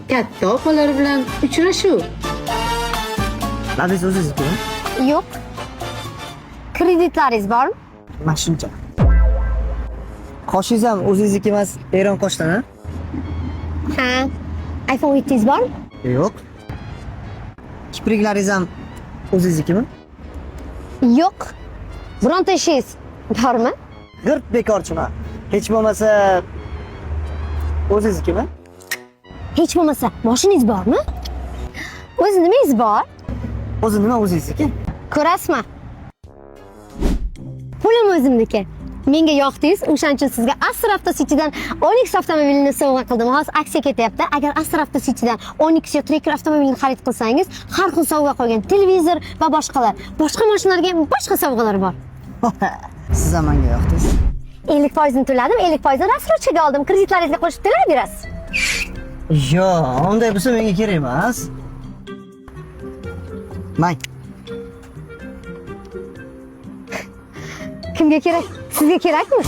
Katta opalar bilan uchrashuv. Nabis o'zingiznikimi? Yo'q. Kreditlaringiz bormi? Mana shuncha. Qoshingiz ham o'zingizniki emas, Eron qoshdan, ha? Ha. iPhone 7 bormi? Yo'q. Kipriklaringiz ham o'zingiznikimi? Yo'q. Bironta ishingiz bormi? G'irt bekorchiman. Hech bo'lmasa o'zingiznikimi? Hech bo'lmasa moshinangiz bormi? O'zi nimangiz bor? O'zi nima o'zingizniki? Ko'rasizmi? Pulim o'zimniki. Menga yoqdingiz, o'shaning uchun sizga Astra Avto City'dan Onyx avtomobilini sovg'a qildim. Hozir aksiya ketyapti. Agar Astra Avto City'dan Onyx yo Tracker avtomobilini xarid qilsangiz, har xil sovg'a qo'ygan televizor va boshqalar. Boshqa mashinalarga ham boshqa sovg'alar bor. Siz ham menga yoqdingiz. 50% ni to'ladim, 50% rassrochkaga oldim. Kreditlaringizga qo'shib to'layverasiz. Yo'q, unday bo'lsa menga kerak emas. Mang. Kimga kerak? Sizga kerakmi?